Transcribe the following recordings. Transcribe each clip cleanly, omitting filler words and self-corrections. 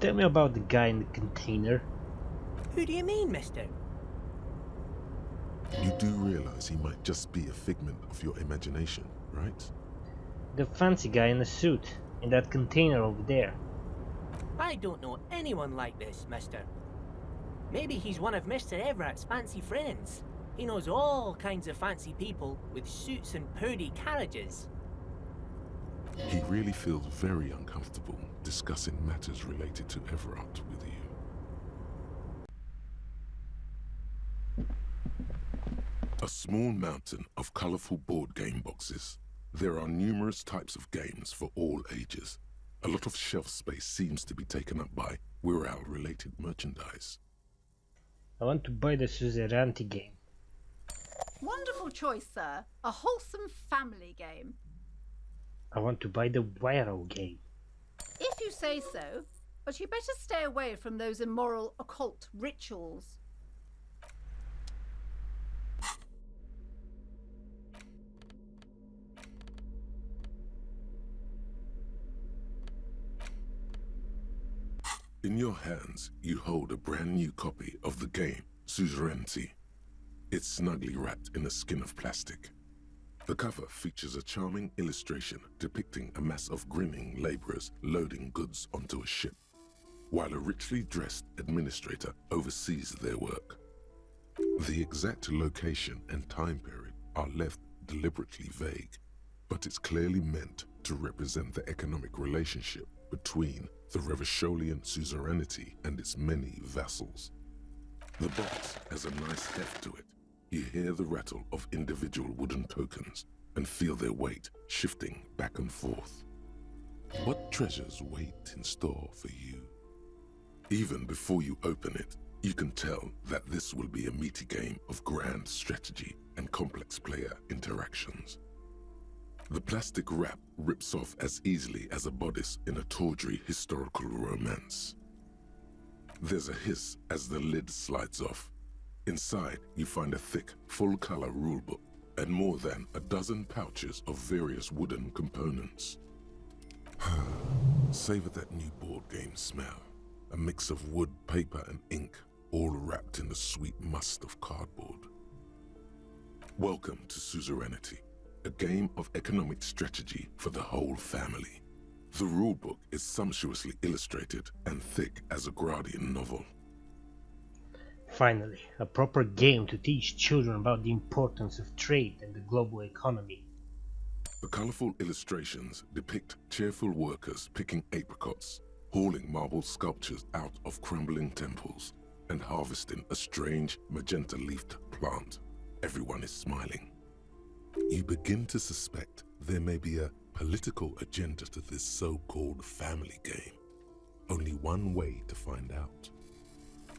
Tell me about the guy in the container. Who do you mean, mister? You do realize he might just be a figment of your imagination, right? The fancy guy in the suit, in that container over there. I don't know anyone like this, mister. Maybe he's one of Mr. Everett's fancy friends. He knows all kinds of fancy people with suits and purdy carriages. He really feels very uncomfortable discussing matters related to Everett with you. A small mountain of colorful board game boxes. There are numerous types of games for all ages. A lot of shelf space seems to be taken up by Wirral-related merchandise. I want to buy the suzerainty game. Wonderful choice, sir. A wholesome family game. I want to buy the Wirral game. If you say so, but you better stay away from those immoral occult rituals. In your hands, you hold a brand new copy of the game, Suzerainty. It's snugly wrapped in a skin of plastic. The cover features a charming illustration depicting a mass of grinning laborers loading goods onto a ship, while a richly dressed administrator oversees their work. The exact location and time period are left deliberately vague, but it's clearly meant to represent the economic relationship between the Revacholian suzerainty and its many vassals. The box has a nice heft to it. You hear the rattle of individual wooden tokens and feel their weight shifting back and forth. What treasures wait in store for you? Even before you open it, you can tell that this will be a meaty game of grand strategy and complex player interactions. The plastic wrap rips off as easily as a bodice in a tawdry historical romance. There's a hiss as the lid slides off. Inside, you find a thick, full-color rulebook and more than a dozen pouches of various wooden components. Savor that new board game smell. A mix of wood, paper, and ink, all wrapped in the sweet must of cardboard. Welcome to Suzerainty, a game of economic strategy for the whole family. The rulebook is sumptuously illustrated and thick as a Gradian novel. Finally, a proper game to teach children about the importance of trade and the global economy. The colorful illustrations depict cheerful workers picking apricots, hauling marble sculptures out of crumbling temples, and harvesting a strange magenta-leafed plant. Everyone is smiling. You begin to suspect there may be a political agenda to this so-called family game. Only one way to find out.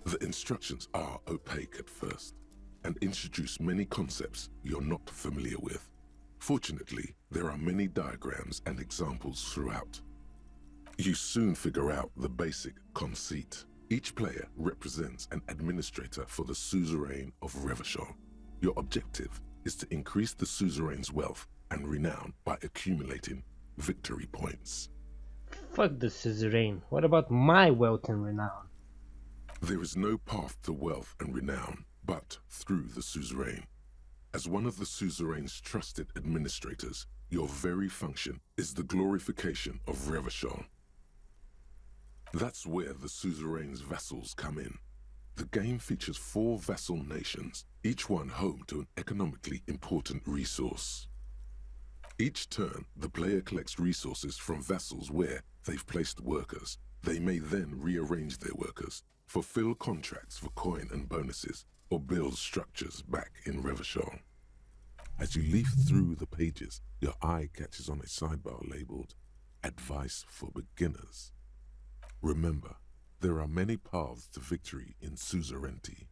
The instructions are opaque at first and introduce many concepts you're not familiar with. Fortunately, there are many diagrams and examples throughout. You soon figure out the basic conceit. Each player represents an administrator for the suzerain of Revachol. Your objective is to increase the suzerain's wealth and renown by accumulating victory points. Fuck the suzerain. What about my wealth and renown? There is no path to wealth and renown but through the suzerain. As one of the suzerain's trusted administrators, your very function is the glorification of Revachol. That's where the suzerain's vassals come in. The game features 4 vassal nations, each one home to an economically important resource. Each turn, the player collects resources from vassals where they've placed workers. They may then rearrange their workers, fulfill contracts for coin and bonuses, or build structures back in Revachol. As you leaf through the pages, your eye catches on a sidebar labeled Advice for Beginners. Remember, there are many paths to victory in Suzerainty,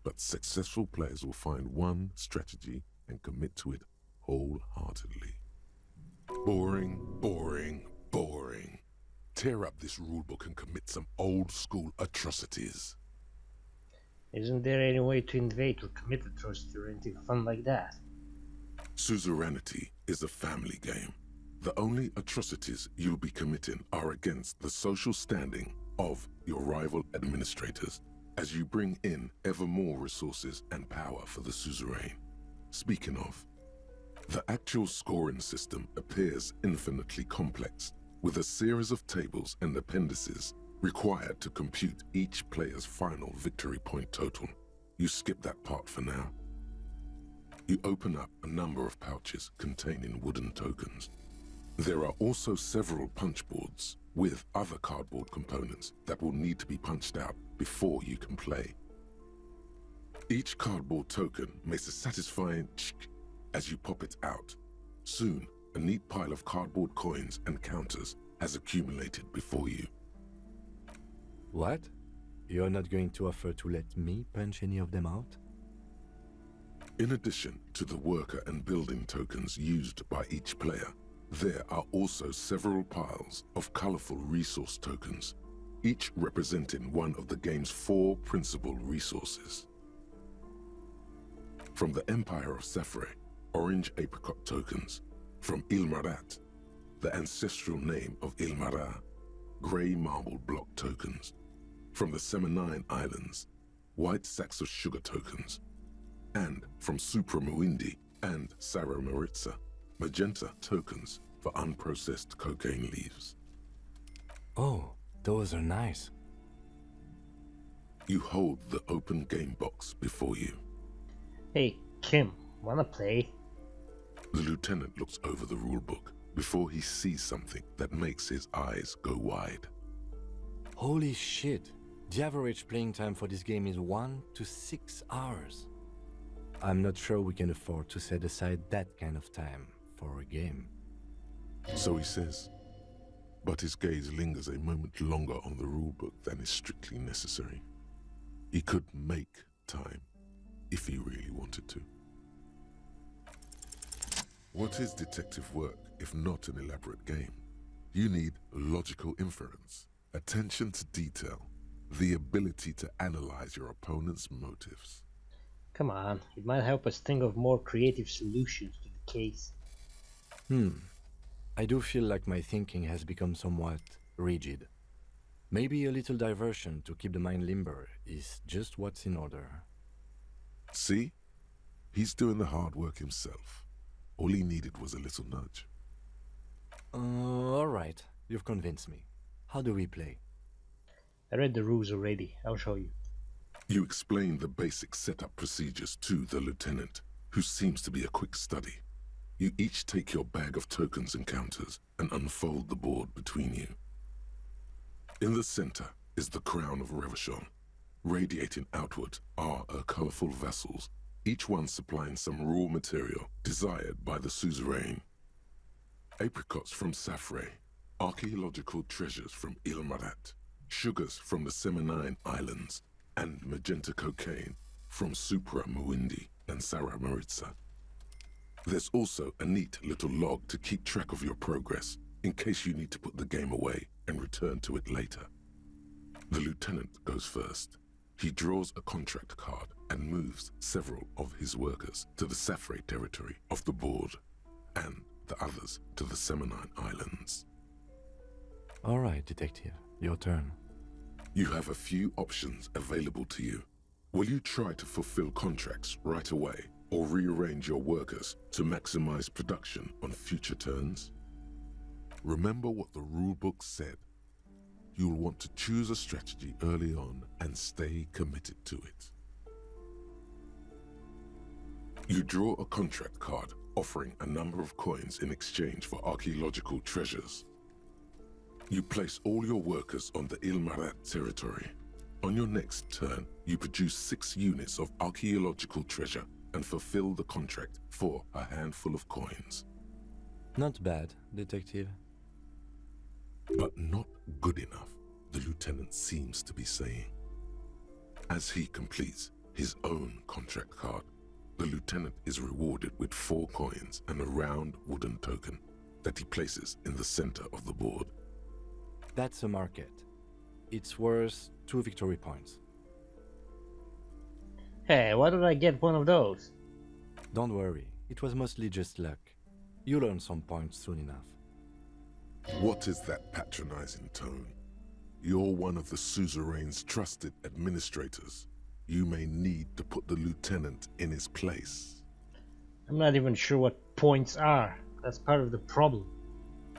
but successful players will find one strategy and commit to it wholeheartedly. Boring, boring, boring. Tear up this rulebook and commit some old-school atrocities. Isn't there any way to invade or commit atrocity or anything fun like that? Suzerainty is a family game. The only atrocities you'll be committing are against the social standing of your rival administrators as you bring in ever more resources and power for the suzerain. Speaking of, the actual scoring system appears infinitely complex, with a series of tables and appendices required to compute each player's final victory point total. You skip that part for now. You open up a number of pouches containing wooden tokens. There are also several punch boards with other cardboard components that will need to be punched out before you can play. Each cardboard token makes a satisfying tsk as you pop it out. Soon, a neat pile of cardboard coins and counters has accumulated before you. What? You're not going to offer to let me punch any of them out? In addition to the worker and building tokens used by each player, there are also several piles of colorful resource tokens, each representing one of the game's 4 principal resources. From the Empire of Safre, orange apricot tokens. From Ilmarat, the ancestral name of Ilmara, grey marble block tokens. From the Seminine Islands, white sacks of sugar tokens. And from Supra Muindi and Sarah Maritza, magenta tokens for unprocessed cocaine leaves. Oh, those are nice. You hold the open game box before you. Hey, Kim, wanna play? The lieutenant looks over the rulebook before he sees something that makes his eyes go wide. Holy shit! The average playing time for this game is 1 to 6 hours. I'm not sure we can afford to set aside that kind of time for a game. So he says, but his gaze lingers a moment longer on the rulebook than is strictly necessary. He could make time if he really wanted to. What is detective work if not an elaborate game? You need logical inference, attention to detail, the ability to analyze your opponent's motives. Come on, it might help us think of more creative solutions to the case. I do feel like my thinking has become somewhat rigid. Maybe a little diversion to keep the mind limber is just what's in order. See? He's doing the hard work himself. All he needed was a little nudge. Alright, you've convinced me. How do we play? I read the rules already, I'll show you. You explain the basic setup procedures to the lieutenant, who seems to be a quick study. You each take your bag of tokens and counters and unfold the board between you. In the center is the crown of Revachon. Radiating outward are her colorful vessels, each one supplying some raw material desired by the suzerain. Apricots from Safre, archaeological treasures from Ilmarat, sugars from the Seminine Islands, and magenta cocaine from Supra Muindi and Sarah Maritza. There's also a neat little log to keep track of your progress in case you need to put the game away and return to it later. The lieutenant goes first. He draws a contract card and moves several of his workers to the Safre territory of the board and the others to the Seminine Islands. Alright, detective, your turn. You have a few options available to you. Will you try to fulfill contracts right away or rearrange your workers to maximize production on future turns? Remember what the rulebook said. You'll want to choose a strategy early on and stay committed to it. You draw a contract card offering a number of coins in exchange for archaeological treasures. You place all your workers on the Ilmarat territory. On your next turn, you produce 6 units of archaeological treasure and fulfill the contract for a handful of coins. Not bad, detective. But not good enough, the lieutenant seems to be saying. As he completes his own contract card, the lieutenant is rewarded with 4 coins and a round wooden token that he places in the center of the board. That's a market. It's worth 2 victory points. Hey, why did I get one of those? Don't worry, it was mostly just luck. You'll earn some points soon enough. What is that patronizing tone? you're one of the suzerain's trusted administrators. You may need to put the lieutenant in his place. I'm not even sure what points are. That's part of the problem.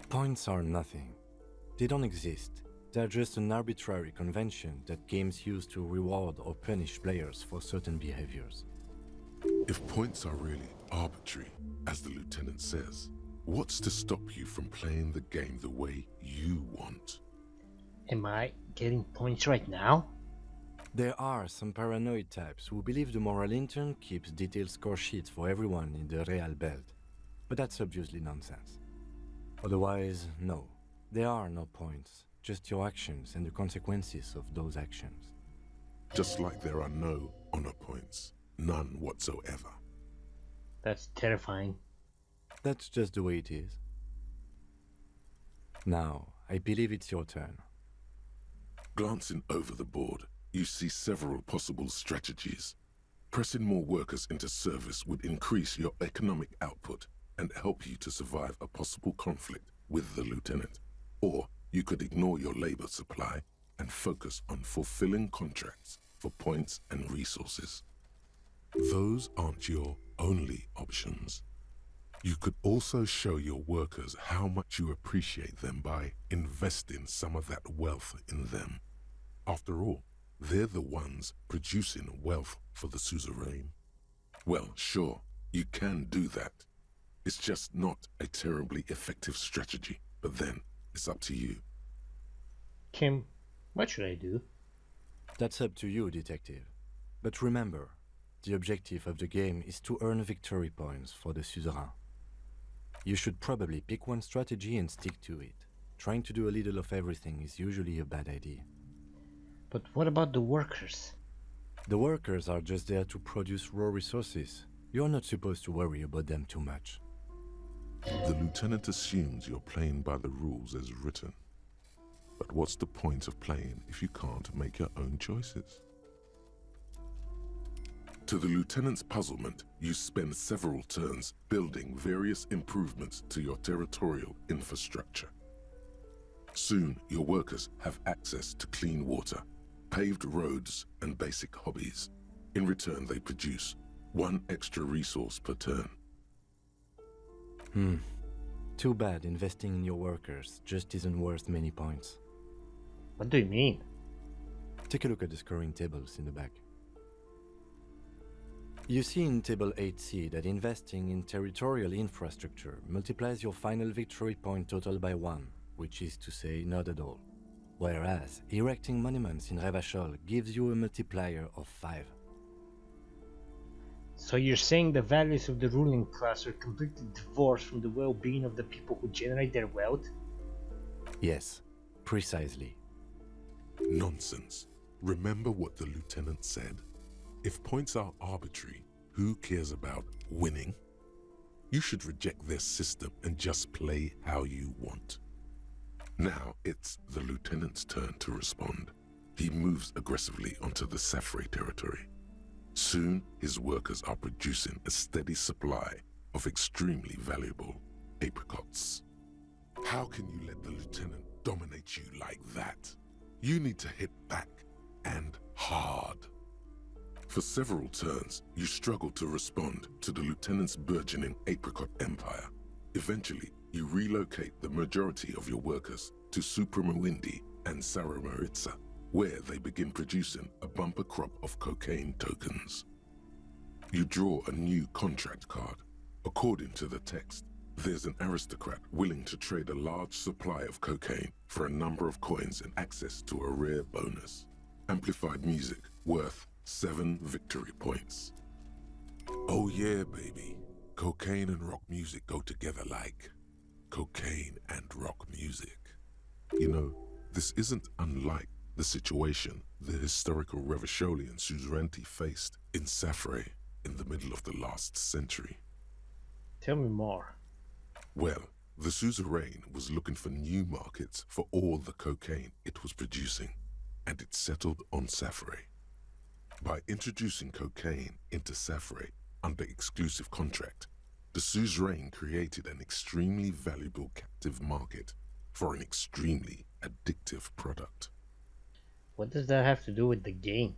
Points are nothing. They don't exist. They're just an arbitrary convention that games use to reward or punish players for certain behaviors. If points are really arbitrary, as the lieutenant says, what's to stop you from playing the game the way you want? Am I getting points right now? There are some paranoid types who believe the moral intern keeps detailed score sheets for everyone in the Real Belt, but that's obviously nonsense. Otherwise, no. There are no points, just your actions and the consequences of those actions. Just like there are no honor points. None whatsoever. That's terrifying. That's just the way it is. Now, I believe it's your turn. Glancing over the board, you see several possible strategies. Pressing more workers into service would increase your economic output and help you to survive a possible conflict with the lieutenant. Or you could ignore your labor supply and focus on fulfilling contracts for points and resources. Those aren't your only options. You could also show your workers how much you appreciate them by investing some of that wealth in them. After all, they're the ones producing wealth for the suzerain. Well, sure, you can do that. It's just not a terribly effective strategy, but then it's up to you. Kim, what should I do? That's up to you, detective. But remember, the objective of the game is to earn victory points for the suzerain. You should probably pick one strategy and stick to it. Trying to do a little of everything is usually a bad idea. But what about the workers? The workers are just there to produce raw resources. You're not supposed to worry about them too much. The lieutenant assumes you're playing by the rules as written. But what's the point of playing if you can't make your own choices? To the lieutenant's puzzlement, you spend several turns building various improvements to your territorial infrastructure. Soon, your workers have access to clean water, paved roads, and basic hobbies. In return, they produce one extra resource per turn. Too bad investing in your workers just isn't worth many points. What do you mean? Take a look at the scoring tables in the back. You see in Table 8C that investing in territorial infrastructure multiplies your final victory point total by 1, which is to say not at all. Whereas erecting monuments in Revachol gives you a multiplier of 5. So you're saying the values of the ruling class are completely divorced from the well-being of the people who generate their wealth? Yes, precisely. Nonsense. Remember what the lieutenant said? If points are arbitrary, who cares about winning? You should reject their system and just play how you want. Now it's the lieutenant's turn to respond. He moves aggressively onto the Safre territory. Soon, his workers are producing a steady supply of extremely valuable apricots. How can you let the lieutenant dominate you like that? You need to hit back, and hard. For several turns, you struggle to respond to the lieutenant's burgeoning apricot empire. Eventually, you relocate the majority of your workers to Supremawindi and Saramaritsa, where they begin producing a bumper crop of cocaine tokens. You draw a new contract card. According to the text, there's an aristocrat willing to trade a large supply of cocaine for a number of coins and access to a rare bonus. Amplified music worth 7 victory points. Oh yeah, baby. Cocaine and rock music go together like cocaine and rock music. You know, this isn't unlike the situation the historical Revacholian suzerainty faced in Safre in the middle of the last century. Tell me more. Well, the suzerain was looking for new markets for all the cocaine it was producing, and it settled on Safre. By introducing cocaine into Safre under exclusive contract, the suzerain created an extremely valuable captive market for an extremely addictive product. What does that have to do with the game?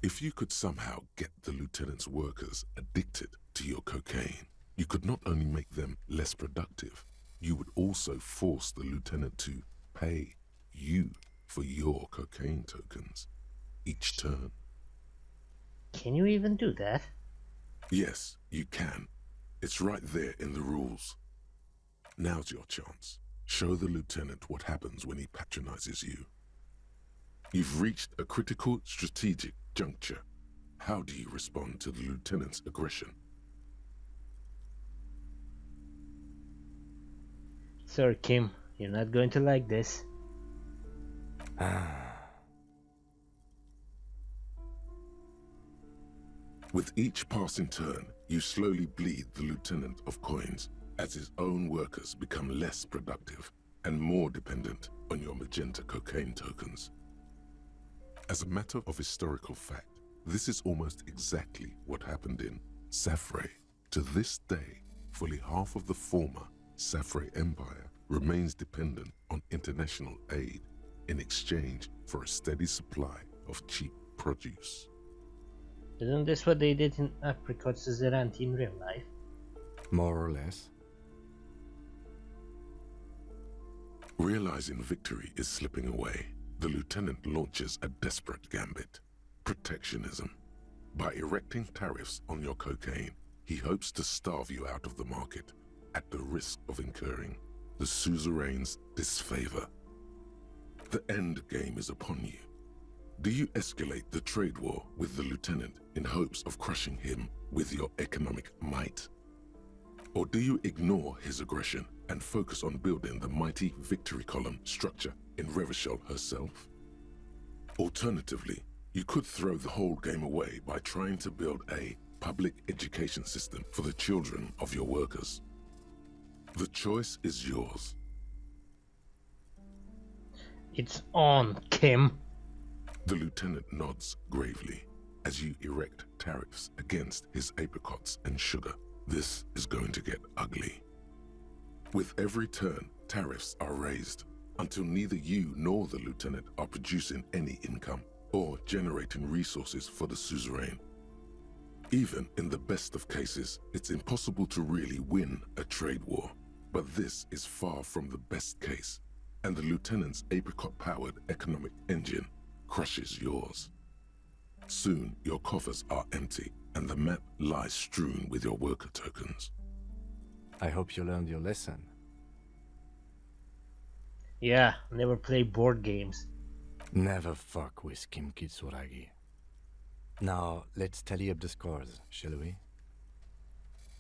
If you could somehow get the lieutenant's workers addicted to your cocaine, you could not only make them less productive, you would also force the lieutenant to pay you for your cocaine tokens each turn. Can you even do that? Yes, you can. It's right there in the rules. Now's your chance. Show the lieutenant what happens when he patronizes you. You've reached a critical strategic juncture. How do you respond to the lieutenant's aggression? Sir Kim, you're not going to like this. With each passing turn, you slowly bleed the lieutenant of coins as his own workers become less productive and more dependent on your magenta cocaine tokens. As a matter of historical fact, this is almost exactly what happened in Safre. To this day, fully half of the former Safre Empire remains dependent on international aid in exchange for a steady supply of cheap produce. Isn't this what they did in Apricot Suzerainty in real life? More or less. Realizing victory is slipping away, the lieutenant launches a desperate gambit: protectionism. By erecting tariffs on your cocaine, he hopes to starve you out of the market at the risk of incurring the suzerain's disfavor. The end game is upon you. Do you escalate the trade war with the lieutenant in hopes of crushing him with your economic might? Or do you ignore his aggression and focus on building the mighty victory column structure in Revachol herself? Alternatively, you could throw the whole game away by trying to build a public education system for the children of your workers. The choice is yours. It's on, Kim. The lieutenant nods gravely as you erect tariffs against his apricots and sugar. This is going to get ugly. With every turn, tariffs are raised until neither you nor the lieutenant are producing any income or generating resources for the suzerain. Even in the best of cases, it's impossible to really win a trade war. But this is far from the best case, and the lieutenant's apricot-powered economic engine crushes yours. Soon, your coffers are empty, and the map lies strewn with your worker tokens. I hope you learned your lesson. Yeah, never play board games. Never fuck with Kim Kitsuragi. Now, let's tally up the scores, shall we?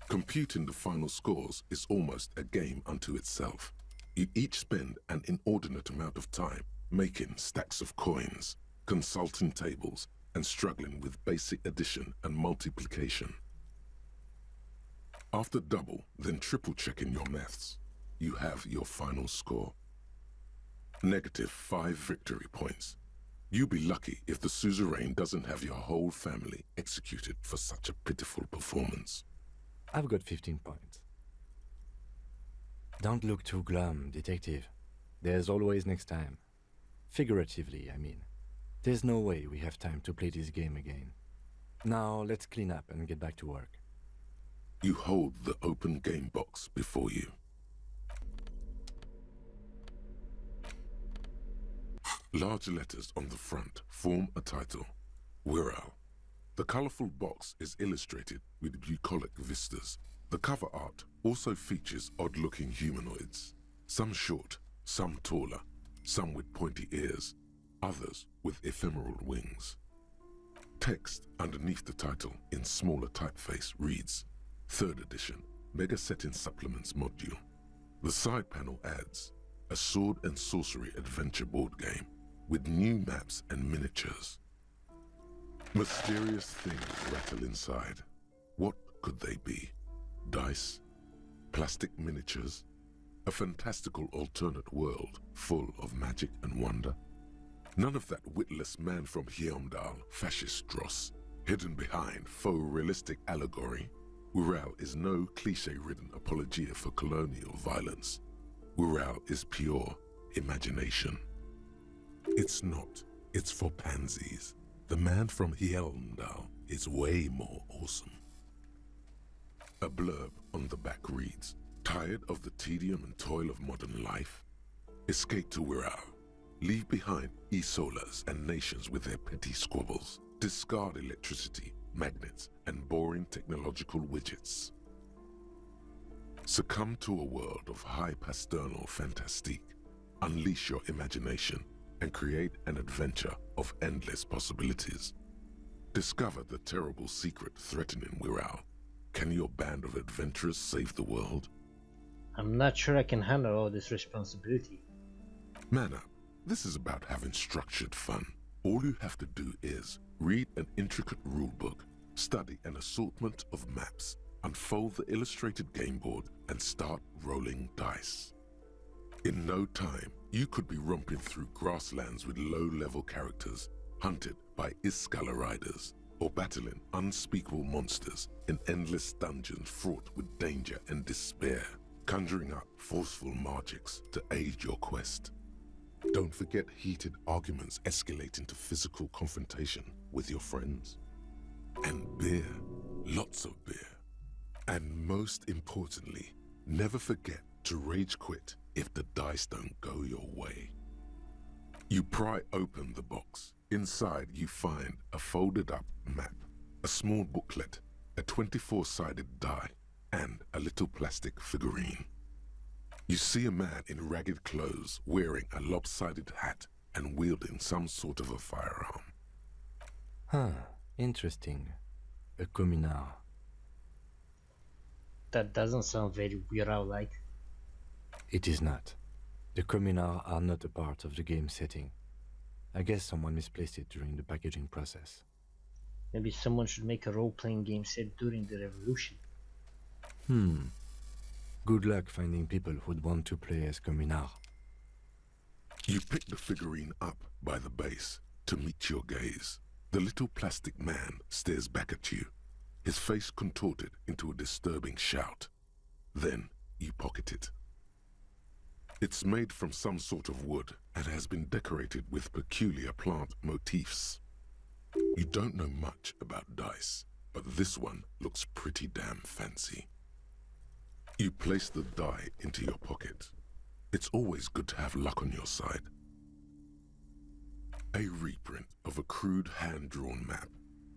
Computing the final scores is almost a game unto itself. You each spend an inordinate amount of time making stacks of coins, consulting tables, and struggling with basic addition and multiplication. After double, then triple checking your maths, you have your final score. -5 victory points. You'll be lucky if the suzerain doesn't have your whole family executed for such a pitiful performance. I've got 15 points. Don't look too glum, detective. There's always next time. Figuratively, I mean. There's no way we have time to play this game again. Now, let's clean up and get back to work. You hold the open game box before you. Large letters on the front form a title: Wirral. The colorful box is illustrated with bucolic vistas. The cover art also features odd-looking humanoids. Some short, some taller, some with pointy ears, others with ephemeral wings. Text underneath the title in smaller typeface reads, 3rd edition, Mega Setting Supplements Module. The side panel adds, a sword and sorcery adventure board game with new maps and miniatures. Mysterious things rattle inside. What could they be? Dice? Plastic miniatures? A fantastical alternate world full of magic and wonder? None of that witless man from Heimdall, fascist dross, hidden behind faux realistic allegory. Wirral is no cliché-ridden apologia for colonial violence. Wirral is pure imagination. It's not It's for pansies. The man from Hjelmdal is way more awesome. A blurb on the back reads, "Tired of the tedium and toil of modern life? Escape to Wirral. Leave behind Isolas and nations with their petty squabbles. Discard electricity, magnets, and boring technological widgets. Succumb to a world of high pasternal fantastique. Unleash your imagination and create an adventure of endless possibilities. Discover the terrible secret threatening Wirral. Can your band of adventurers save the world?" I'm not sure I can handle all this responsibility. Man up. This is about having structured fun. All you have to do is read an intricate rulebook, study an assortment of maps, unfold the illustrated game board, and start rolling dice. In no time, you could be romping through grasslands with low-level characters, hunted by Iskala riders, or battling unspeakable monsters in endless dungeons fraught with danger and despair, conjuring up forceful magics to aid your quest. Don't forget heated arguments escalating to physical confrontation with your friends. And beer, lots of beer. And most importantly, never forget to rage quit if the dice don't go your way. You pry open the box. Inside you find a folded up map, a small booklet, a 24-sided die, and a little plastic figurine. You see a man in ragged clothes wearing a lopsided hat and wielding some sort of a firearm. Interesting. A communard. That doesn't sound very Wirral-like. It is not. The communards are not a part of the game setting. I guess someone misplaced it during the packaging process. Maybe someone should make a role-playing game set during the revolution. Good luck finding people who'd want to play as communard. You pick the figurine up by the base to meet your gaze. The little plastic man stares back at you, his face contorted into a disturbing shout. Then you pocket it. It's made from some sort of wood and has been decorated with peculiar plant motifs. You don't know much about dice, but this one looks pretty damn fancy. You place the die into your pocket. It's always good to have luck on your side. A reprint of a crude hand-drawn map.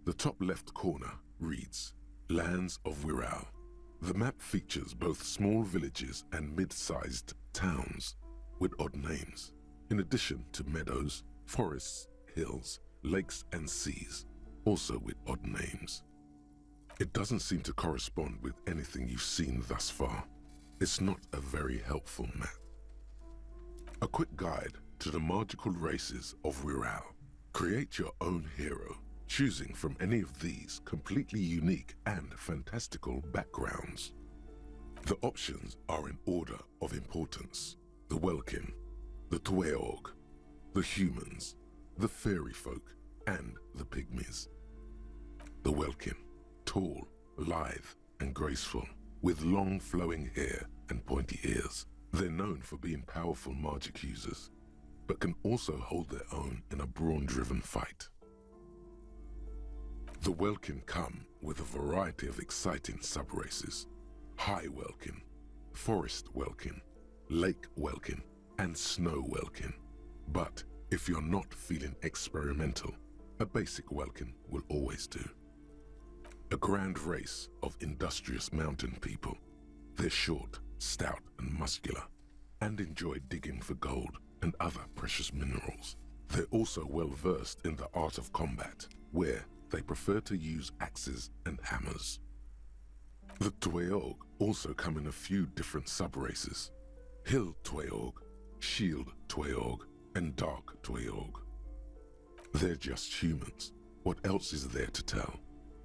The top left corner reads, Lands of Wirral. The map features both small villages and mid-sized towns with odd names, in addition to meadows, forests, hills, lakes and seas, also with odd names. It doesn't seem to correspond with anything you've seen thus far. It's not a very helpful map. A quick guide to the magical races of Wirral. Create your own hero, choosing from any of these completely unique and fantastical backgrounds. The options are in order of importance: the Welkin, the Tweog, the humans, the fairy folk, and the pygmies. The Welkin, tall, lithe, and graceful, with long flowing hair and pointy ears. They're known for being powerful magic users, but can also hold their own in a brawn-driven fight. The Welkin come with a variety of exciting sub-races: High Welkin, Forest Welkin, Lake Welkin, and Snow Welkin. But if you're not feeling experimental, a basic Welkin will always do. A grand race of industrious mountain people. They're short, stout, and muscular, and enjoy digging for gold and other precious minerals. They're also well versed in the art of combat, where they prefer to use axes and hammers. The Tweog also come in a few different sub-races: Hill Tweog, Shield Tweog, and Dark Tweog. They're just humans. What else is there to tell?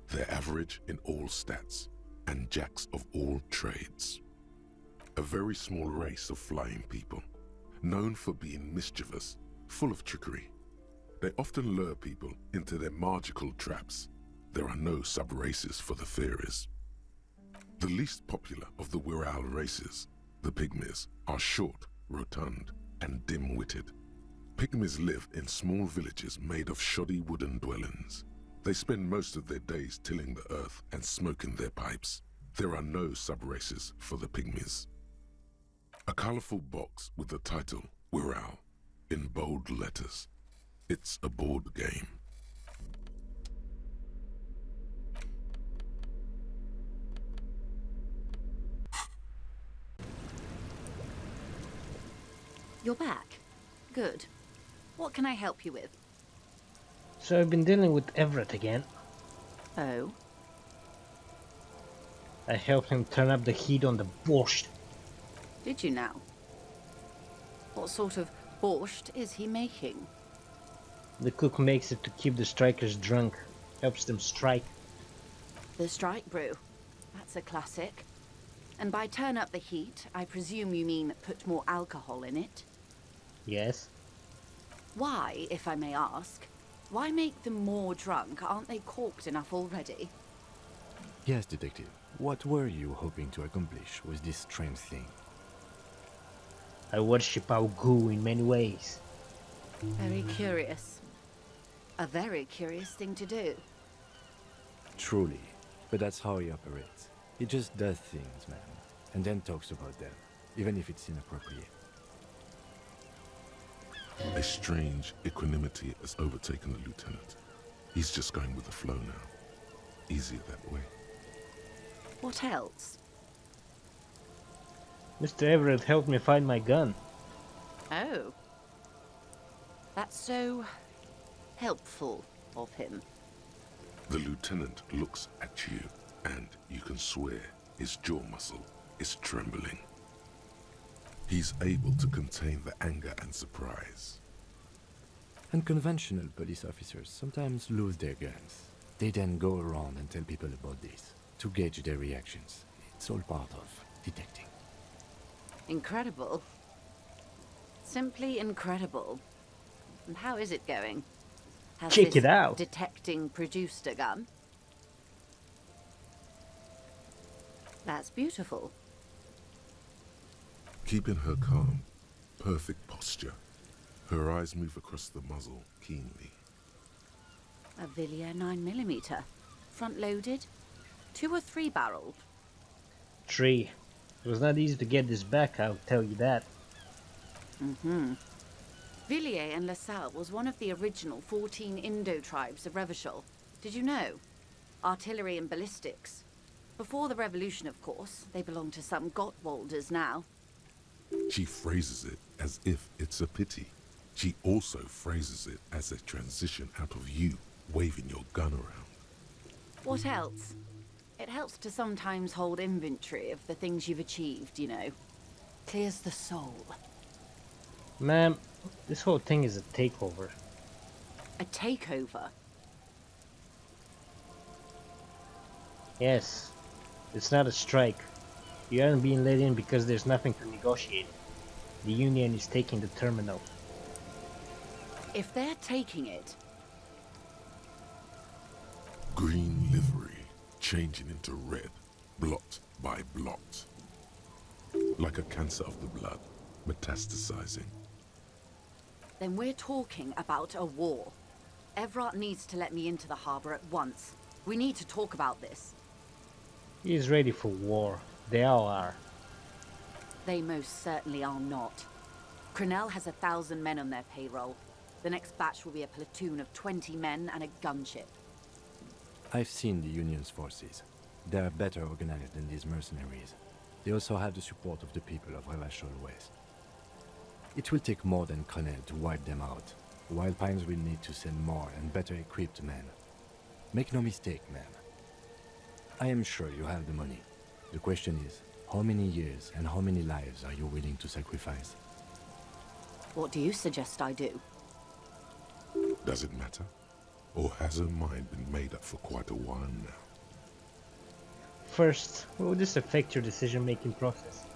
They're average in all stats, and jacks of all trades. A very small race of flying people, known for being mischievous, full of trickery. They often lure people into their magical traps. There are no sub-races for the fairies. The least popular of the Wirral races, the pygmies, are short, rotund, and dim-witted. Pygmies live in small villages made of shoddy wooden dwellings. They spend most of their days tilling the earth and smoking their pipes. There are no sub-races for the Pygmies. A colourful box with the title, Wirral, in bold letters. It's a board game. You're back. Good. What can I help you with? So I've been dealing with Everett again. Oh? I helped him turn up the heat on the borscht. Did you now? What sort of borscht is he making? The cook makes it to keep the strikers drunk. Helps them strike. The strike brew. That's a classic. And by turn up the heat, I presume you mean put more alcohol in it? Yes. Why, if I may ask? Why make them more drunk? Aren't they corked enough already? Yes, Detective. What were you hoping to accomplish with this strange thing? I worship our goo in many ways. Very curious. A very curious thing to do. Truly. But that's how he operates. He just does things, man. And then talks about them, even if it's inappropriate. A strange equanimity has overtaken the lieutenant. He's just going with the flow now. Easier that way. What else? Mr. Everett helped me find my gun. Oh. That's so helpful of him. The lieutenant looks at you, and you can swear his jaw muscle is trembling. He's able to contain the anger and surprise. Unconventional police officers sometimes lose their guns. They then go around and tell people about this, to gauge their reactions. It's all part of detecting. Incredible. Simply incredible. And how is it going? Has Check this it out. detecting produced a gun? That's beautiful. Keeping her calm, perfect posture. Her eyes move across the muzzle keenly. A Villiers 9mm. Front-loaded? 2 or 3 barreled? 3. It was not easy to get this back, I'll tell you that. Mm-hmm. Villiers and LaSalle was one of the original 14 Indo tribes of Revachol. Did you know? Artillery and ballistics. Before the revolution, of course. They belong to some Gottwalders now. She phrases it as if it's a pity. She also phrases it as a transition out of you waving your gun around. What else? It helps to sometimes hold inventory of the things you've achieved, you know. Clears the soul. Ma'am, this whole thing is a takeover. A takeover? Yes. It's not a strike. You aren't being let in because there's nothing to negotiate. The Union is taking the terminal. If they're taking it, Green livery changing into red, blot by blot. Like a cancer of the blood, metastasizing. then we're talking about a war. Everett needs to let me into the harbor at once. We need to talk about this. He is ready for war. They all are. They most certainly are not. Crenell has 1,000 men on their payroll. The next batch will be a platoon of 20 men and a gunship. I've seen the Union's forces. They are better organized than these mercenaries. They also have the support of the people of Revachol West. It will take more than Crenell to wipe them out. Wild Pines will need to send more and better equipped men. Make no mistake, ma'am. I am sure you have the money. The question is, how many years and how many lives are you willing to sacrifice? What do you suggest I do? Does it matter? Or has her mind been made up for quite a while now? First, will this affect your decision-making process?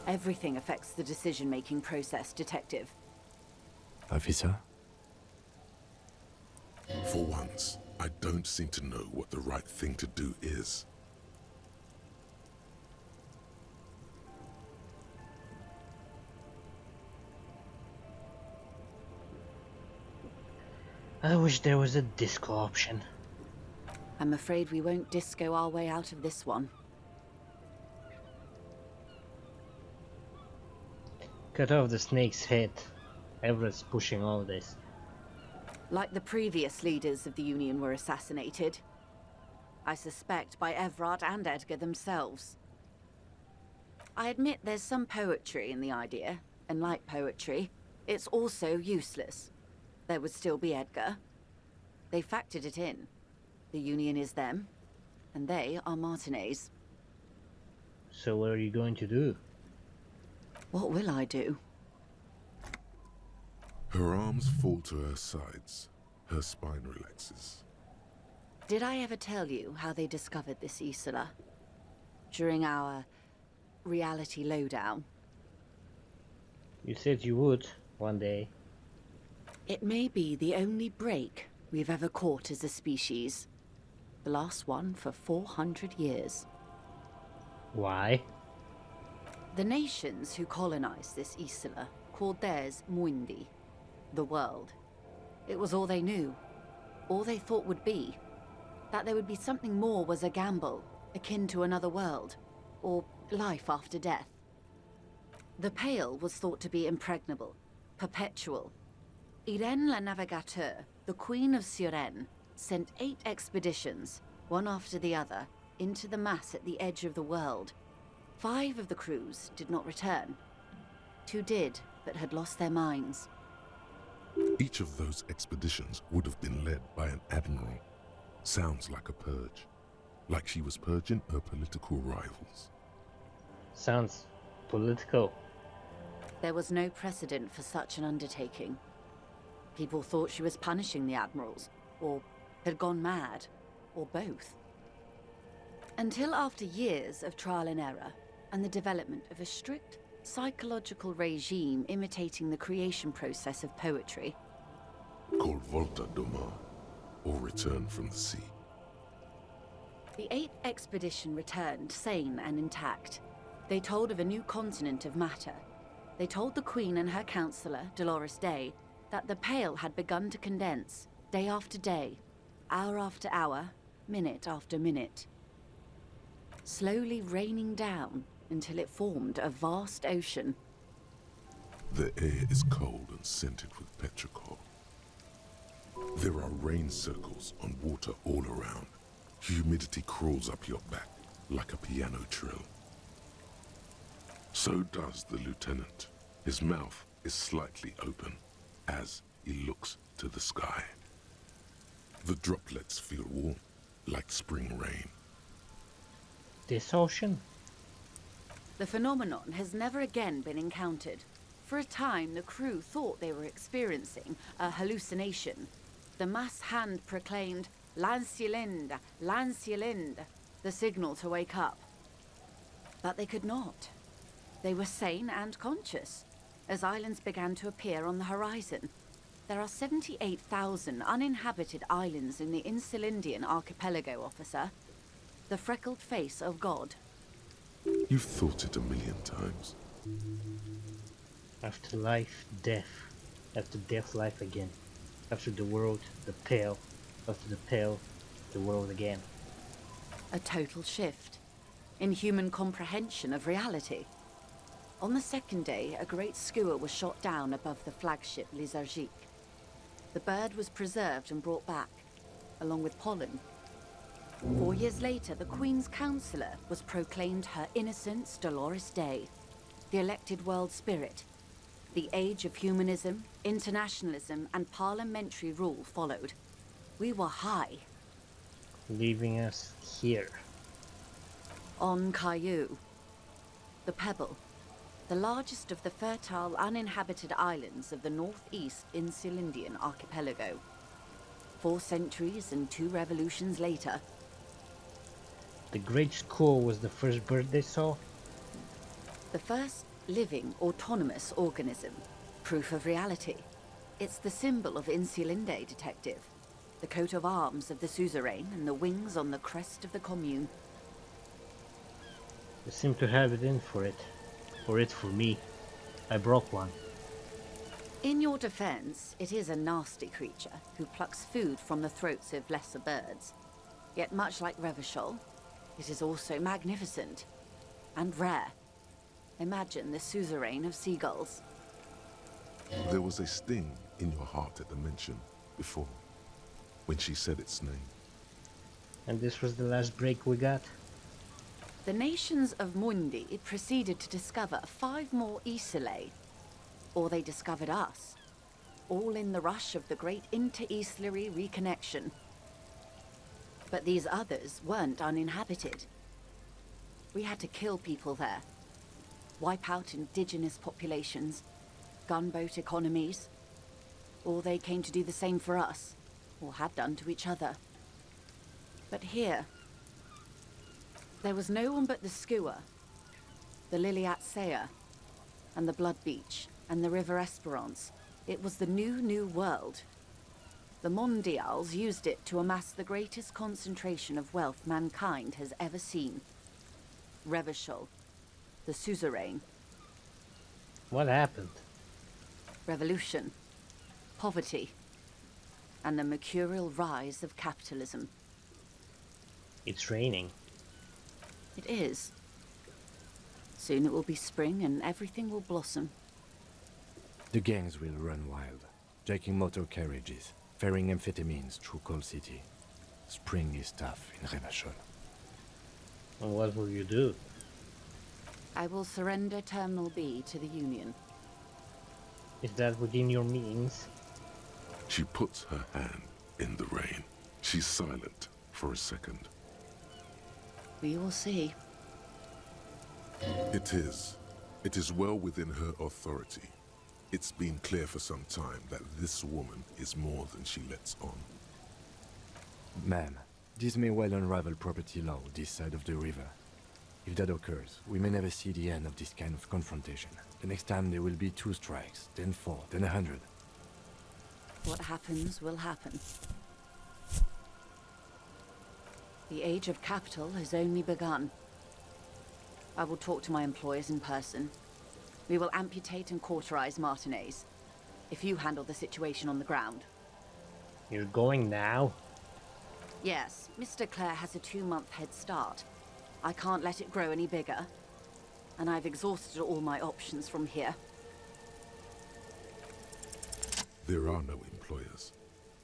Everything affects the decision-making process, Detective. Officer? For once, I don't seem to know what the right thing to do is. I wish there was a disco option. I'm afraid we won't disco our way out of this one. Cut off the snake's head. Everett's pushing all this. Like the previous leaders of the Union were assassinated. I suspect by Everard and Edgar themselves. I admit there's some poetry in the idea, and like poetry, it's also useless. There would still be Edgar. They factored it in. The Union is them, and they are Martinez. So what are you going to do? What will I do? Her arms fall to her sides. Her spine relaxes. Did I ever tell you how they discovered this Isola? During our reality lowdown? You said you would, one day. It may be the only break we've ever caught as a species. The last one for 400 years. Why? The nations who colonized this Isola called theirs Muindi, the world. It was all they knew, all they thought would be. That there would be something more was a gamble, akin to another world, or life after death. The Pale was thought to be impregnable, perpetual. Irene la Navigateur, the Queen of Suren, sent 8 expeditions, one after the other, into the mass at the edge of the world. 5 of the crews did not return. 2 did, but had lost their minds. Each of those expeditions would have been led by an admiral. Sounds like a purge. Like she was purging her political rivals. Sounds political. There was no precedent for such an undertaking. People thought she was punishing the admirals, or had gone mad, or both. Until after years of trial and error, and the development of a strict psychological regime imitating the creation process of poetry. Called Volta do Mar, or Return from the Sea. The 8th expedition returned sane and intact. They told of a new continent of matter. They told the Queen and her counselor, Dolores Day, that the Pale had begun to condense, day after day, hour after hour, minute after minute. Slowly raining down until it formed a vast ocean. The air is cold and scented with petrichor. There are rain circles on water all around. Humidity crawls up your back like a piano trill. So does the lieutenant. His mouth is slightly open as he looks to the sky. The droplets feel warm, like spring rain. This ocean? The phenomenon has never again been encountered. For a time, the crew thought they were experiencing a hallucination. The mass hand proclaimed, "Lancielinde, Lancielinde," the signal to wake up. But they could not. They were sane and conscious, as islands began to appear on the horizon. There are 78,000 uninhabited islands in the Insulindian archipelago, officer. The freckled face of God. You've thought it a million times. After life, death. After death, life again. After the world, the Pale. After the Pale, the world again. A total shift in human comprehension of reality. On the 2nd day, a great skua was shot down above the flagship Elysium. The bird was preserved and brought back, along with pollen. 4 years later, the Queen's Counselor was proclaimed Her Innocence Dolores Day, the elected world spirit. The age of humanism, internationalism, and parliamentary rule followed. We were high. Leaving us here. On Caillou, the Pebble, the largest of the fertile, uninhabited islands of the northeast Insulindian archipelago. 4 centuries and 2 revolutions later. The Great Skull was the first bird they saw? The first living, autonomous organism. Proof of reality. It's the symbol of Insulinde, detective. The coat of arms of the suzerain and the wings on the crest of the commune. They seem to have it in for it. Or it for me. I broke one. In your defense, it is a nasty creature who plucks food from the throats of lesser birds. Yet much like Revachol, it is also magnificent and rare. Imagine the suzerain of seagulls. There was a sting in your heart at the mention before, when she said its name. And this was the last break we got? The nations of Mundi proceeded to discover 5 more Isolae. Or they discovered us. All in the rush of the great inter-Islary reconnection. But these others weren't uninhabited. We had to kill people there. Wipe out indigenous populations. Gunboat economies. Or they came to do the same for us. Or had done to each other. But here, there was no one but the Skua, the Liliat Sea, and the Blood Beach, and the River Esperance. It was the new world. The Mondials used it to amass the greatest concentration of wealth mankind has ever seen. Revachol, the suzerain. What happened? Revolution, poverty, and the mercurial rise of capitalism. It's raining. It is. Soon it will be spring and everything will blossom. The gangs will run wild, jacking motor carriages, ferrying amphetamines through Coal City. Spring is tough in Revachol. And what will you do? I will surrender Terminal B to the Union. Is that within your means? She puts her hand in the rain. She's silent for a second. We will see. It is. It is well within her authority. It's been clear for some time that this woman is more than she lets on. Ma'am, this may well unravel property law this side of the river. If that occurs, we may never see the end of this kind of confrontation. The next time there will be 2 strikes, then 4, then 100. What happens will happen. The age of capital has only begun. I will talk to my employers in person. We will amputate and cauterize Martinez. If you handle the situation on the ground. You're going now? Yes, Mr. Clare has a 2-month head start. I can't let it grow any bigger. And I've exhausted all my options from here. There are no employers.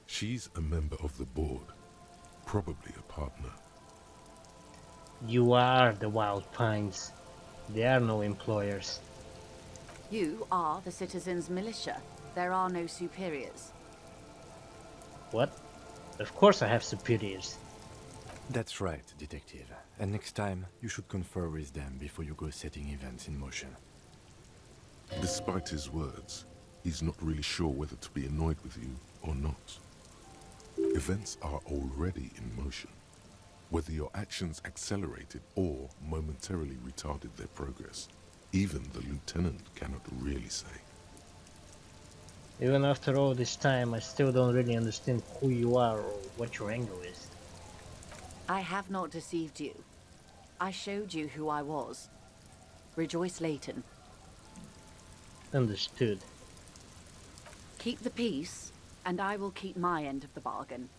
She's a member of the board. Probably a partner. You are the Wild Pines. There are no employers. You are the citizens' militia. There are no superiors. What? Of course I have superiors. That's right, Detective. And next time, you should confer with them before you go setting events in motion. Despite his words, he's not really sure whether to be annoyed with you or not. Events are already in motion. Whether your actions accelerated or momentarily retarded their progress, even the lieutenant cannot really say. Even after all this time, I still don't really understand who you are or what your angle is. I have not deceived you. I showed you who I was. Rejoice Layton. Understood. Keep the peace, and I will keep my end of the bargain.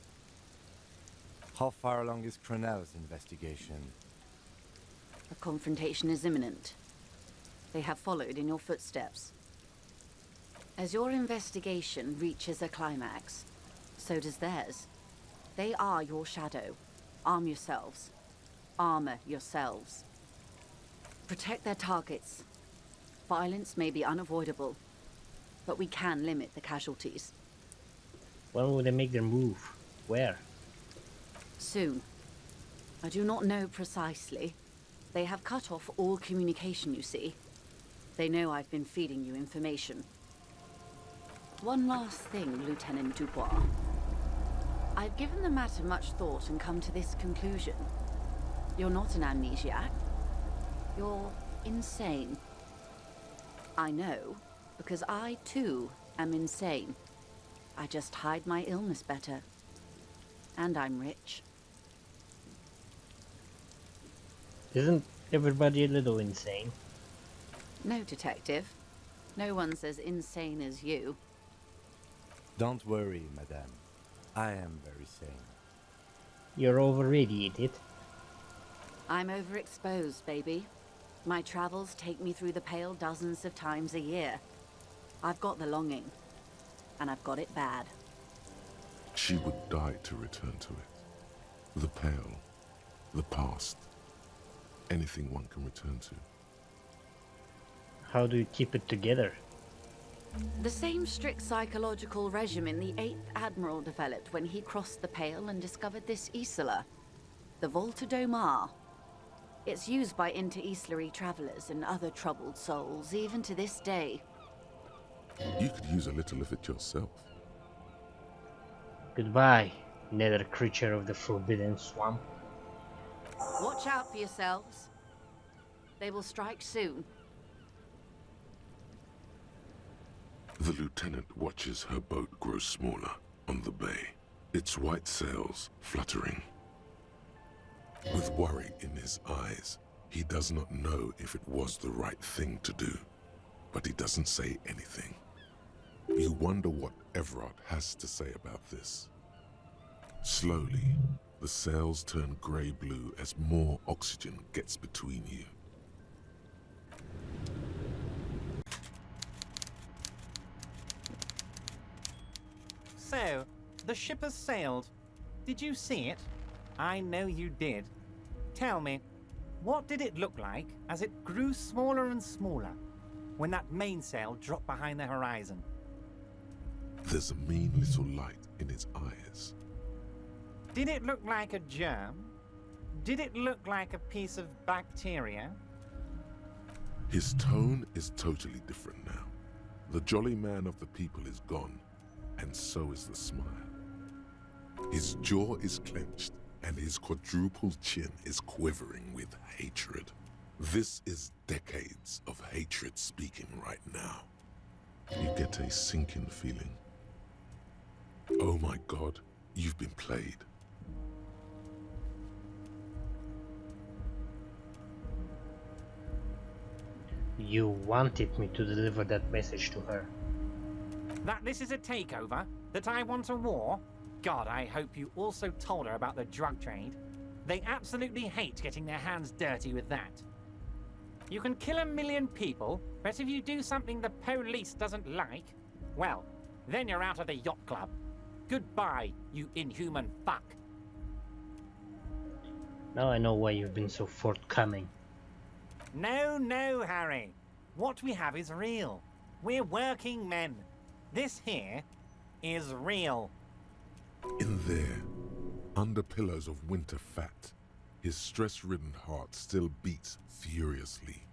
How far along is Cronell's investigation? A confrontation is imminent. They have followed in your footsteps. As your investigation reaches a climax, so does theirs. They are your shadow. Arm yourselves. Armor yourselves. Protect their targets. Violence may be unavoidable, but we can limit the casualties. When will they make their move? Where? Soon. I do not know precisely. They have cut off all communication, you see. They know I've been feeding you information. One last thing, Lieutenant Dubois. I've given the matter much thought and come to this conclusion. You're not an amnesiac. You're insane. I know, because I, too, am insane. I just hide my illness better. And I'm rich. Isn't everybody a little insane? No, Detective. No one's as insane as you. Don't worry, madame. I am very sane. You're overradiated. I'm overexposed, baby. My travels take me through the Pale dozens of times a year. I've got the longing. And I've got it bad. She would die to return to it. The Pale, the past, anything one can return to. How do you keep it together? The same strict psychological regimen the 8th Admiral developed when he crossed the Pale and discovered this Isola, the Volta do Mar. It's used by inter-Islary travelers and other troubled souls, even to this day. You could use a little of it yourself. Goodbye, nether creature of the Forbidden Swamp. Watch out for yourselves. They will strike soon. The lieutenant watches her boat grow smaller on the bay, its white sails fluttering. With worry in his eyes, he does not know if it was the right thing to do, but he doesn't say anything. You wonder what Everard has to say about this. Slowly, the sails turn grey-blue as more oxygen gets between you. So, the ship has sailed. Did you see it? I know you did. Tell me, what did it look like as it grew smaller and smaller when that mainsail dropped behind the horizon? There's a mean little light in his eyes. Did it look like a germ? Did it look like a piece of bacteria? His tone is totally different now. The jolly man of the people is gone, and so is the smile. His jaw is clenched, and his quadruple chin is quivering with hatred. This is decades of hatred speaking right now. You get a sinking feeling. Oh my God, you've been played. You wanted me to deliver that message to her. That this is a takeover? That I want a war? God, I hope you also told her about the drug trade. They absolutely hate getting their hands dirty with that. You can kill 1 million people, but if you do something the police doesn't like, well, then you're out of the yacht club. Goodbye, you inhuman fuck. Now I know why you've been so forthcoming. No, no, Harry. What we have is real. We're working men. This here is real. In there, under pillows of winter fat, his stress-ridden heart still beats furiously.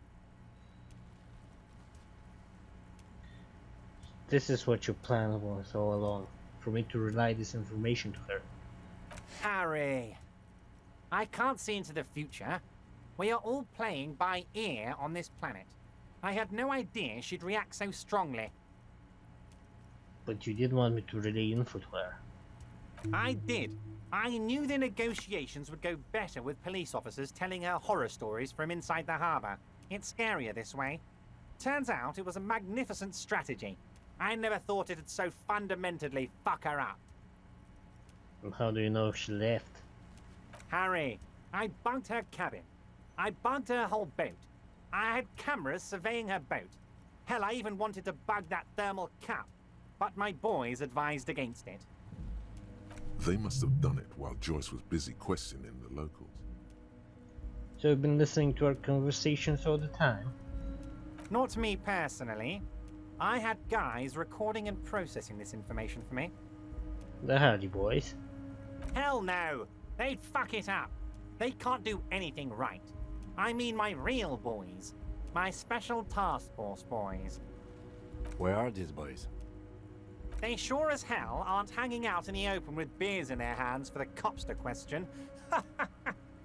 This is what your plan was all along, for me to relay this information to her. Harry, I can't see into the future. We are all playing by ear on this planet. I had no idea she'd react so strongly. But you did want me to relay info to her. I did. I knew the negotiations would go better with police officers telling her horror stories from inside the harbour. It's scarier this way. Turns out it was a magnificent strategy. I never thought it'd so fundamentally fuck her up. And how do you know if she left? Harry, I bugged her cabin. I bugged her whole boat. I had cameras surveying her boat. Hell, I even wanted to bug that thermal cap. But my boys advised against it. They must have done it while Joyce was busy questioning the locals. So you've been listening to our conversations all the time? Not me personally. I had guys recording and processing this information for me. The Hardy Boys. Hell no! They'd fuck it up. They can't do anything right. I mean my real boys. My special task force boys. Where are these boys? They sure as hell aren't hanging out in the open with beers in their hands for the cops to question.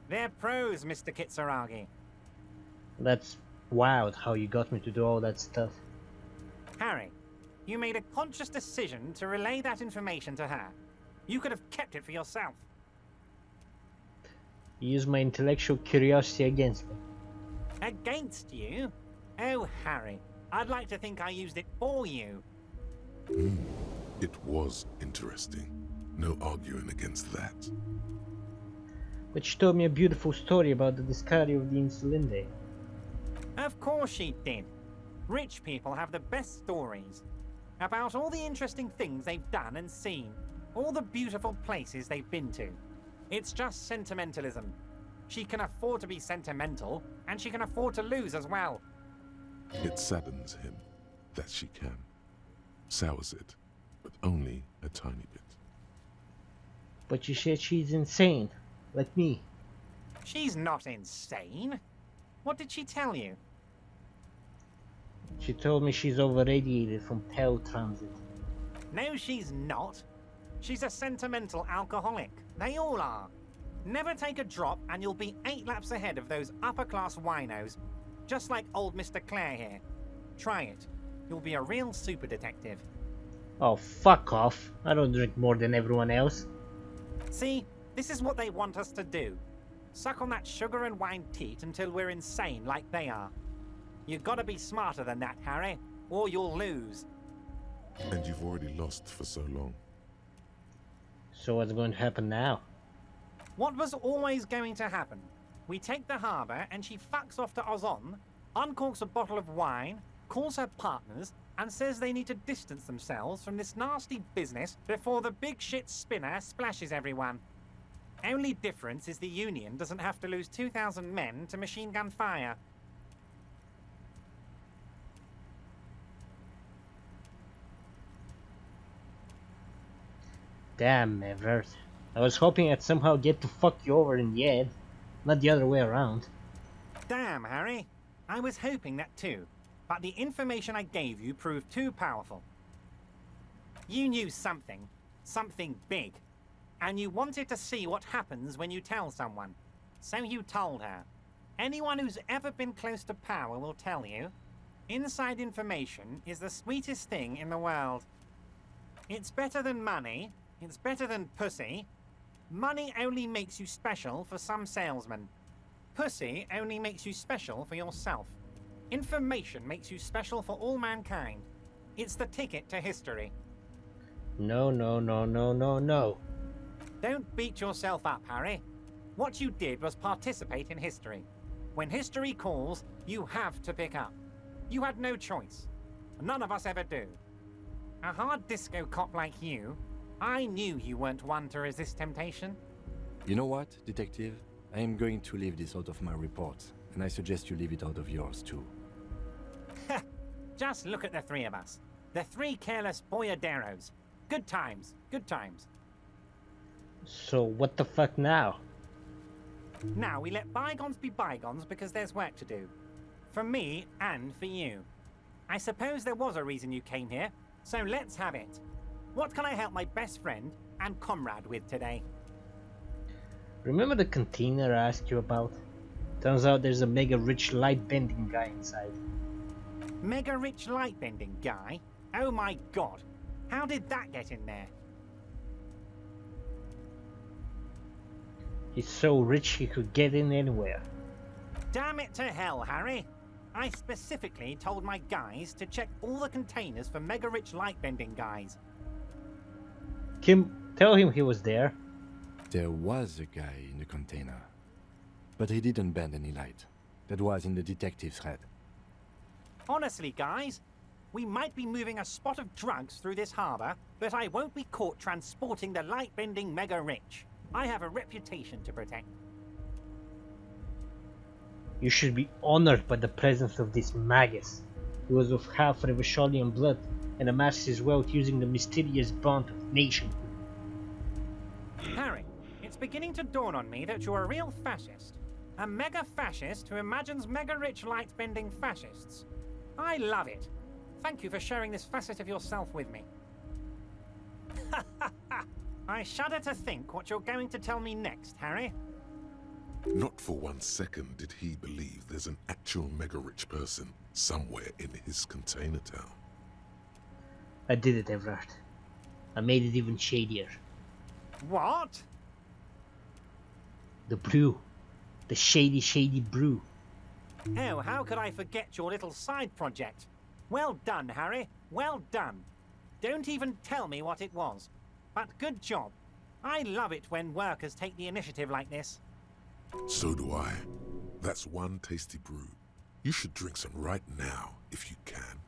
They're pros, Mr. Kitsuragi. That's wild how you got me to do all that stuff. Harry, you made a conscious decision to relay that information to her. You could have kept it for yourself. You used my intellectual curiosity against me. Against you? Oh, Harry, I'd like to think I used it for you. It was interesting. No arguing against that. But she told me a beautiful story about the discovery of the Insulinde. Of course she did. Rich people have the best stories. About all the interesting things they've done and seen. All the beautiful places they've been to. It's just sentimentalism. She can afford to be sentimental, and she can afford to lose as well. It saddens him that she can. Sours it, but only a tiny bit. But you said she's insane, like me. She's not insane. What did she tell you? She told me she's overradiated from Tau transit. No, she's not. She's a sentimental alcoholic. They all are. Never take a drop and you'll be 8 laps ahead of those upper-class winos. Just like old Mr. Clare here. Try it. You'll be a real super detective. Oh, fuck off. I don't drink more than everyone else. See, this is what they want us to do. Suck on that sugar and wine teat until we're insane like they are. You gotta be smarter than that, Harry, or you'll lose. And you've already lost for so long. So what's going to happen now? What was always going to happen? We take the harbour and she fucks off to Ozon, uncorks a bottle of wine, calls her partners, and says they need to distance themselves from this nasty business before the big shit spinner splashes everyone. Only difference is the Union doesn't have to lose 2,000 men to machine gun fire. Damn, Everett. I was hoping I'd somehow get to fuck you over in the head, not the other way around. Damn, Harry. I was hoping that too, but the information I gave you proved too powerful. You knew something big, and you wanted to see what happens when you tell someone. So you told her. Anyone who's ever been close to power will tell you, inside information is the sweetest thing in the world. It's better than money, it's better than pussy. Money only makes you special for some salesmen. Pussy only makes you special for yourself. Information makes you special for all mankind. It's the ticket to history. No, no, no, no, no, no. Don't beat yourself up, Harry. What you did was participate in history. When history calls, you have to pick up. You had no choice. None of us ever do. A hard disco cop like you, I knew you weren't one to resist temptation. You know what, detective? I am going to leave this out of my report, and I suggest you leave it out of yours too. Just look at the three of us. The 3 careless boyaderos. Good times, good times. So what the fuck now? Now we let bygones be bygones because there's work to do. For me and for you. I suppose there was a reason you came here, so let's have it. What can I help my best friend and comrade with today? Remember the container I asked you about? Turns out there's a mega rich light bending guy inside. Mega rich light-bending guy? Oh my god. How did that get in there? He's so rich he could get in anywhere. Damn it to hell, Harry. I specifically told my guys to check all the containers for mega rich light-bending guys. Kim, tell him he was there. There was a guy in the container, but he didn't bend any light. That was in the detective's head. Honestly, guys, we might be moving a spot of drugs through this harbour, but I won't be caught transporting the light-bending mega rich. I have a reputation to protect. You should be honored by the presence of this magus. He was of half Revacholian blood and amassed his wealth using the mysterious bond of nationhood. Harry, it's beginning to dawn on me that you're a real fascist. A mega fascist who imagines mega rich light-bending fascists. I love it. Thank you for sharing this facet of yourself with me. I shudder to think what you're going to tell me next, Harry. Not for 1 second did he believe there's an actual mega-rich person somewhere in his container town. I did it, Everett. I made it even shadier. What? The brew. The shady brew. Oh, how could I forget your little side project? Well done, Harry. Well done. Don't even tell me what it was. But good job. I love it when workers take the initiative like this. So do I. That's one tasty brew. You should drink some right now, if you can.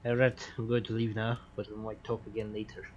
Alright, I'm going to leave now, but we might talk again later.